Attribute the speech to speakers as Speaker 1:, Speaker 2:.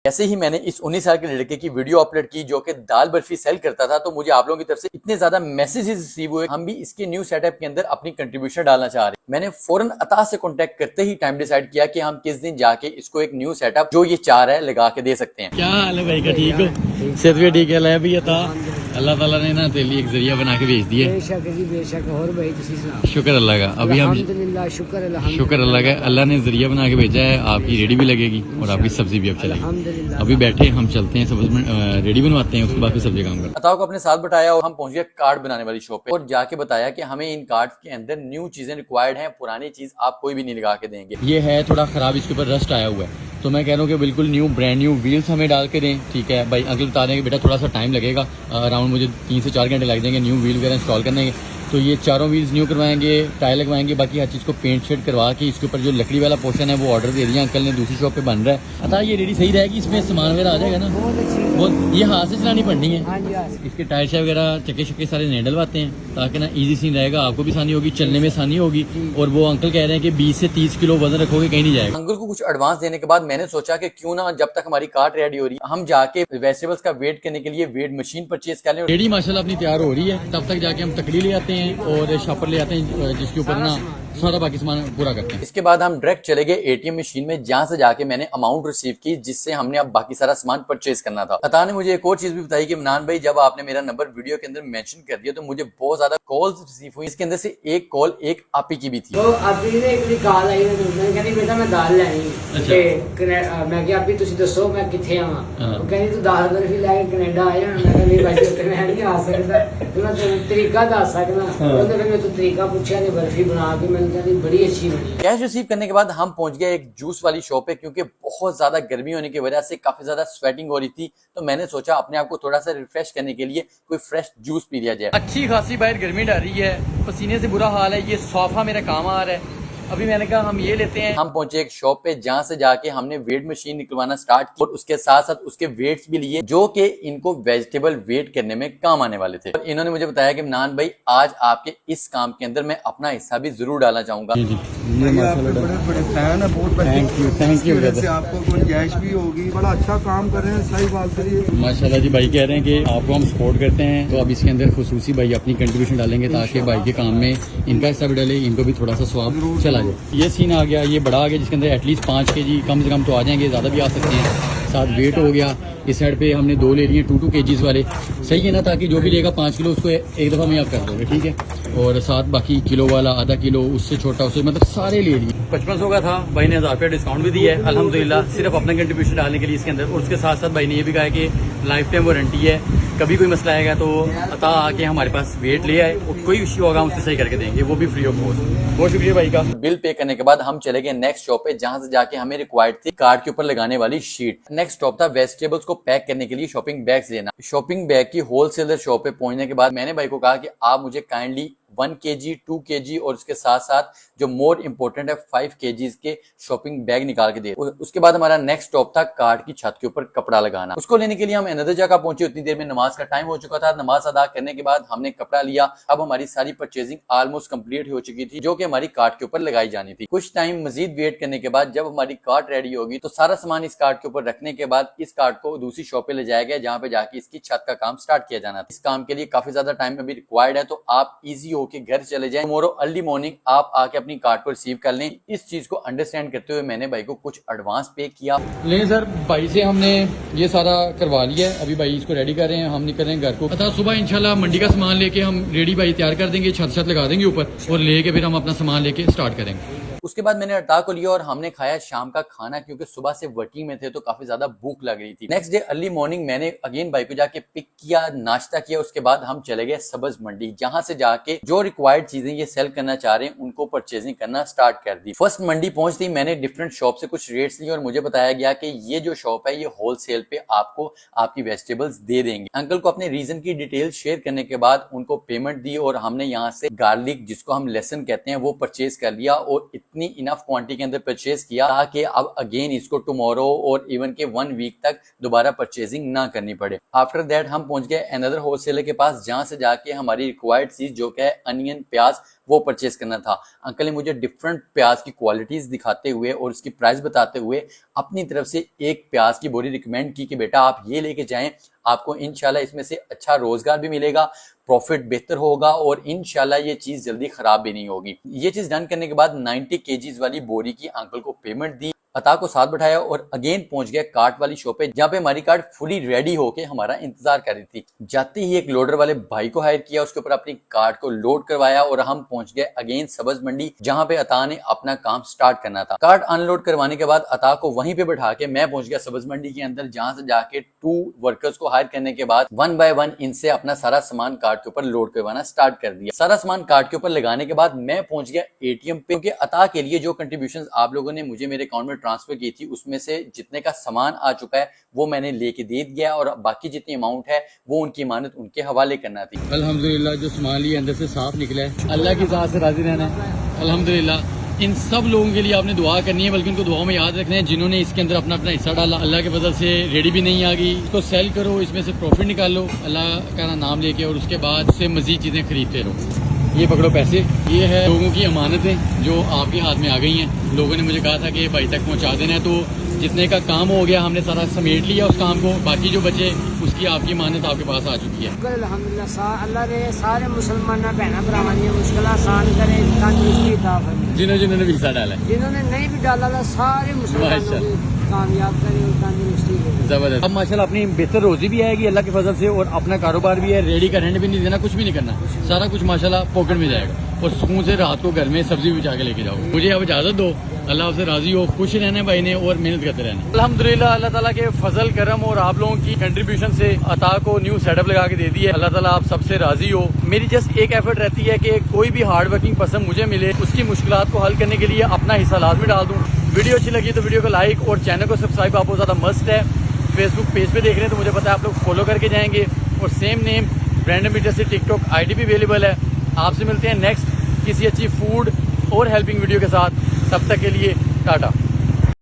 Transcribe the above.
Speaker 1: ऐसे ही मैंने इस 19 साल के लड़के की वीडियो अपलोड की जो कि दाल बर्फी सेल करता था, तो मुझे आप लोगों की तरफ से इतने ज्यादा मैसेजेस रिसीव हुए, हम भी इसके न्यू सेटअप के अंदर अपनी कंट्रीब्यूशन डालना चाह रहे हैं। मैंने फौरन अता से कांटेक्ट करते ही टाइम डिसाइड किया कि हम किस दिन जाके इसको एक न्यू सेटअप जो ये चाह रहा है लगा के दे सकते हैं।
Speaker 2: क्या हाल है भाई का? ठीक हो? सेहत भी ठीक है? ले भी अता अल्लाह ताला ने ना तेरे लिए एक जरिया बना के भेज दिया।
Speaker 3: बेशक जी बेशक। और भाई तुसी सुनाओ?
Speaker 2: शुक्र अल्लाह का। अभी हम
Speaker 3: अल्हम्दुलिल्लाह
Speaker 2: शुक्र अल्लाह का, अल्लाह ने जरिया बना के भेजा है। आपकी रेडी भी लगेगी और आपकी सब्जी भी अब चलेगी।
Speaker 3: अल्हम्दुलिल्लाह।
Speaker 2: अभी बैठे हम चलते हैं, सब्जी रेडी बनवाते हैं, उसके बाद फिर सब्जी काम करते
Speaker 1: अताओ को अपने साथ बिठाया और हम पहुंच गए कार्ड बनाने वाली शॉप पे और जाके बताया कि हमें इन कार्ड के अंदर न्यू चीजें रिक्वायर्ड हैं, पुरानी चीज आप कोई भी नहीं लगा के देंगे।
Speaker 2: हैं। ये है थोड़ा खराब, इसके ऊपर रस्ट आया हुआ है, तो मैं कह रहा हूँ कि बिल्कुल न्यू ब्रांड न्यू व्हील्स हमें डाल के दें। ठीक है भाई, अंकल बता देंगे बेटा थोड़ा सा टाइम लगेगा, अराउंड मुझे 3 से 4 घंटे लग जाएंगे न्यू व्हील वगैरह इंस्टॉल करने के। तो ये चारों व्हील्स न्यू करवाएंगे, टायर लगवाएंगे, बाकी हर चीज़ को पेंट शेड करवा के इसके ऊपर जो लकड़ी वाला पोर्शन है वो ऑर्डर दे दिया अंकल ने, दूसरी शॉप पे बन रहा है। अतः ये रेडी सही रहेगी, इसमें सामान वगैरह आ जाएगा ना?
Speaker 3: बहुत अच्छी।
Speaker 2: वो ये हाथ से चलानी पड़नी है।
Speaker 3: हाँ जी हाँ।
Speaker 2: इसके टायर शायर वगैरह चक्के शक्के सारे नए डलवाते हैं ताकि ना इजी सीन रहेगा, आपको भी आसानी होगी, चलने में आसानी होगी। और वो अंकल कह रहे हैं कि 20 से 30 किलो वजन रखोगे कहीं नहीं जाएगा।
Speaker 1: अंकल को कुछ एडवांस देने के बाद मैंने सोचा कि क्यों ना जब तक हमारी कार्ट रेडी हो रही है हम जाके वेजिटेबल्स का वेट करने के लिए वेट मशीन परचेज कर लें।
Speaker 2: रेडी माशाल्लाह अपनी तैयार हो रही है, तब तक जाके हम तकड़ी ले आते हैं और शापर ले आते हैं जिसके ऊपर ना सारा बाकी सामान पूरा करते हैं।
Speaker 1: इसके बाद हम डायरेक्ट चले गए एटीएम मशीन में, जहां से जाके मैंने अमाउंट रिसीव की जिससे हमने अब बाकी सारा सामान परचेज करना था। अता ने मुझे एक और चीज भी बताई कि इमरान भाई जब आपने मेरा नंबर वीडियो के अंदर मेंशन कर दिया तो मुझे बहुत ज्यादा कॉल्स रिसीव हुई, इसके अंदर से एक कॉल एक आपी की भी थी।
Speaker 3: तो अभी ने एक कॉल आई मैं कहनी बेटा मैं दाल लैनी ते मैं क्या अभी तुसी दसो मैं किथे आवां? वो कहनी तू दाल बर्फी लेके कनाडा आ जा। मैं कहनी भाई उत्ते मैं नहीं आ सकदा, तो मैं तेन तरीका दस सकना। ਉਹਨੇ ਫਿਰ ਮੈਨੂੰ तरीका पूछा ने बर्फी बना के मैंने कहनी बड़ी अच्छी बनी।
Speaker 1: कैश रिसीव करने के बाद हम पहुंच गए एक जूस वाली शॉप पे, क्योंकि बहुत ज्यादा गर्मी होने की वजह से काफी ज्यादा स्वेटिंग हो रही थी, तो मैंने सोचा अपने आप को थोड़ा सा रिफ्रेश करने के लिए कोई फ्रेश जूस पी लिया जाए।
Speaker 2: अच्छी खासी बाहर गर्मी डर रही है, पसीने से बुरा हाल है, ये सोफा मेरा काम आ रहा है। अभी मैंने कहा हम ये लेते हैं।
Speaker 1: हम पहुंचे एक शॉप पे जहां से जाके हमने वेट मशीन निकलवाना स्टार्ट किया और उसके साथ साथ उसके वेट्स भी लिए जो कि इनको वेजिटेबल वेट करने में काम आने वाले थे। और इन्होंने मुझे बताया कि इमरान भाई आज आपके इस काम के अंदर मैं अपना हिस्सा भी जरूर डालना चाहूंगा।
Speaker 4: बड़े फैन है, बहुत
Speaker 2: थैंक यू
Speaker 4: से आपको गुंजाइश भी होगी, बड़ा अच्छा काम कर रहे हैं, सही बात करिए
Speaker 2: माशाल्लाह जी। भाई कह रहे हैं कि आपको हम सपोर्ट करते हैं, तो अब इसके अंदर खुसूसी भाई अपनी कंट्रीब्यूशन डालेंगे ताकि भाई के काम में इनका हिस्सा भी डाले, इनको भी थोड़ा सा स्वाब चला जाए। ये सीन आ गया, ये बड़ा आ गया जिसके अंदर एटलीस्ट 5 kg कम से कम तो आ जाएंगे, ज़्यादा भी आ सकते हैं। साथ वेट हो गया, इस साइड पे हमने 2 ले लिए 2 kgs वाले, सही है ना? ताकि जो भी लेगा 5 किलो उसको एक दफ़ा में आप कर दोगे, ठीक है? और साथ बाकी किलो वाला आधा किलो, उससे छोटा उससे मतलब सारे ले लिए। 5500 का था, भाई ने 1000 रुपया डिस्काउंट भी दिया है अल्हम्दुलिल्लाह, सिर्फ अपना कंट्रीब्यूशन डालने के लिए इसके अंदर। और उसके साथ साथ भाई ने ये भी कहा है कि लाइफ टाइम वारंटी है, कभी कोई मसला आएगा तो अता आके हमारे पास वेट ले आए और कोई इश्यू होगा हम उससे सही करके देंगे, वो भी फ्री ऑफ कॉस्ट। बहुत शुक्रिया भाई का।
Speaker 1: बिल पे करने के बाद हम चले गए नेक्स्ट शॉप पे जहां से जाके हमें रिक्वायर्ड थी कार्ड के ऊपर लगाने वाली शीट। नेक्स्ट स्टॉप था वेजिटेबल्स को पैक करने के लिए शॉपिंग बैग्स लेना। शॉपिंग बैग की होलसेलर शॉप पे पहुंचने के बाद मैंने भाई को कहा कि आप मुझे काइंडली 1 kg 2 kg और उसके साथ साथ जो मोर इंपोर्टेंट है 5 kg के शॉपिंग बैग निकाल के दे। उसके बाद हमारा नेक्स्ट स्टॉप था कार्ड की छत के ऊपर कपड़ा लगाना। उसको लेने के लिए हम अनदर जगह पहुंचे, उतनी देर में नमाज का टाइम हो चुका था। नमाज अदा करने के बाद हमने कपड़ा लिया। अब हमारी सारी परचेजिंग ऑलमोस्ट कंप्लीट हो चुकी थी जो कि हमारी कार्ड के ऊपर लगाई जानी थी। कुछ टाइम मजीद वेट करने के बाद जब हमारी कार्ड रेडी होगी तो सारा सामान इस कार्ड के ऊपर रखने के बाद इस कार्ड को दूसरी शॉप पे ले जाया गया जहां पे जाके इसकी छत का काम स्टार्ट किया जाना था। इस काम के लिए काफी ज्यादा टाइम अभी रिक्वायर्ड है, तो आप इजी होके घर चले जाएं। टुमारो अर्ली मॉर्निंग आप आके अपनी कार्ड को रिसीव कर लें। इस चीज को अंडरस्टैंड करते हुए मैंने भाई को कुछ एडवांस पे किया।
Speaker 2: नहीं सर, भाई से हमने ये सारा करवा लिया है, अभी भाई इसको रेडी कर रहे हैं, हम निकल रहे हैं घर को। अतः सुबह इंशाल्लाह मंडी का सामान लेके हम रेडी भाई तैयार कर देंगे, छत लगा देंगे ऊपर और लेके फिर हम अपना सामान लेके स्टार्ट करेंगे।
Speaker 1: उसके बाद मैंने अटा को लिया और हमने खाया शाम का खाना, क्योंकि सुबह से वर्किंग में थे तो काफी ज्यादा भूख लग रही थी। नेक्स्ट डे अर्ली मॉर्निंग मैंने अगेन भाई को जाके पिक किया, नाश्ता किया। उसके बाद हम चले गए सब्ज मंडी, जहां से जाके जो रिक्वायर्ड चीजें ये सेल करना चाह रहे हैं उनको परचेजिंग करना स्टार्ट कर दी। फर्स्ट मंडी पहुंचते ही मैंने डिफरेंट शॉप से कुछ रेट्स लिए और मुझे बताया गया कि ये जो शॉप है ये होलसेल पे आपको आपकी वेजिटेबल्स दे देंगे। अंकल को अपने रीजन की डिटेल शेयर करने के बाद उनको पेमेंट दी और हमने यहाँ से गार्लिक, जिसको हम लहसुन कहते हैं, वो परचेज कर लिया और इतनी इनफ क्वांटिटी के अंदर परचेज किया ताकि अब अगेन इसको टुमारो और इवन के 1 वीक तक दोबारा परचेजिंग ना करनी पड़े। आफ्टर दैट हम पहुंच गए अनदर होलसेलर के पास जहां से जाके हमारी रिक्वायर्ड चीज जो कि है अनियन, प्याज, वो परचेज करना था। अंकल ने मुझे डिफरेंट प्याज की क्वालिटीज दिखाते हुए और उसकी प्राइस बताते हुए अपनी तरफ से एक प्याज की बोरी रिकमेंड की कि बेटा आप ये लेके जाएं, आपको इंशाल्लाह इसमें से अच्छा रोजगार भी मिलेगा, प्रॉफिट बेहतर होगा और इंशाल्लाह ये चीज जल्दी खराब भी नहीं होगी। ये चीज डन करने के बाद 90 kgs वाली बोरी की अंकल को पेमेंट दी, अता को साथ बैठाया और अगेन पहुंच गया कार्ट वाली शॉप पे, जहाँ पे हमारी कार्ट फुली रेडी होके हमारा इंतजार कर रही थी। जाते ही एक लोडर वाले भाई को हायर किया, उसके ऊपर अपनी कार्ट को लोड करवाया और हम पहुंच गए अगेन सब्ज मंडी, जहाँ पे अता ने अपना काम स्टार्ट करना था। कार्ट अनलोड करवाने के बाद अता को वहीं पे बैठा के मैं पहुंच गया सब्ज मंडी के अंदर, जहाँ से जाके 2 वर्कर्स को हायर करने के बाद 1 बाय 1 इनसे अपना सारा सामान कार्ट के ऊपर लोड करवाना स्टार्ट कर दिया। सारा सामान कार्ट के ऊपर लगाने के बाद मैं पहुंच गया एटीएम पे, क्योंकि अता के लिए जो कंट्रीब्यूशन आप लोगों ने मुझे मेरे अकाउंट में ट्रांसफर की थी उसमें से जितने का सामान आ चुका है वो मैंने लेके दे दिया और बाकी जितनी अमाउंट है वो उनकी इमानत उनके हवाले करना थी।
Speaker 2: अल्हम्दुलिल्लाह जो सामान लिया अंदर से साफ निकला है, अल्लाह की ज़ात से राजी रहना है अल्हम्दुलिल्लाह। इन सब लोगों के लिए आपने दुआ करनी है, बल्कि उनको दुआ में याद रखना है जिन्होंने इसके अंदर अपना अपना हिस्सा डाला। अल्लाह के फजल से रेडी भी नहीं आ गई, इसको सेल करो, इसमें से प्रॉफिट निकालो अल्लाह का नाम लेके और उसके बाद से मजीद चीज़ें खरीदते रहो। ये पकड़ो पैसे, ये है लोगों की अमानतें जो आपके हाथ में आ गई हैं। लोगों ने मुझे कहा था कि भाई तक पहुंचा देना है, तो जितने का काम हो गया हमने सारा समेट लिया उस काम को, बाकी जो बचे उसकी आपकी अमानत आपके पास आ चुकी है।
Speaker 3: अल्हम्दुलिल्लाह अल्लाह ने सारे मुसलमान भैन भरावां दी मुश्किल आसान करे, तंदुरुस्ती अता फरमाए।
Speaker 2: जिन्होंने भी हिस्सा डाला है,
Speaker 3: जिन्होंने नहीं भी डाला सारे मुसलमानों को कामयाब करे और तंदुरुस्ती करे।
Speaker 2: जबरदस्त। अब माशाल्लाह अपनी बेहतर रोजी भी आएगी अल्लाह के फजल से और अपना कारोबार भी है, रेडी का रेंट भी नहीं देना, कुछ भी नहीं करना, सारा कुछ माशाल्लाह पॉकेट में जाएगा और सुकून से रात को घर में सब्जी भी जाके लेके जाओ। मुझे अब इजाजत दो, अल्लाह आपसे राजी हो, खुश रहना भाई ने और मेहनत करते रहना। अल्हम्दुलिल्लाह अल्लाह ताला के फजल करम और आप लोगों की कंट्रीब्यूशन से अता को न्यू सेटअप लगा के दे दी है। अल्लाह ताला आप सबसे राजी हो। मेरी जस्ट एक एफर्ट रहती है कि कोई भी हार्ड वर्किंग पर्सन मुझे मिले, उसकी मुश्किलात को हल करने के लिए अपना हिस्सा लाजमी डाल दूँ। वीडियो अच्छी लगी तो वीडियो को लाइक और चैनल को सब्सक्राइब आपको ज़्यादा मस्ट है। फेसबुक पेज पे देख रहे हैं तो मुझे पता है आप लोग फॉलो करके जाएंगे और सेम नेम ब्रांड मीटर से टिकटॉक आईडी भी अवेलेबल है। आपसे मिलते हैं नेक्स्ट किसी अच्छी फूड और हेल्पिंग वीडियो के साथ, तब तक के लिए टाटा।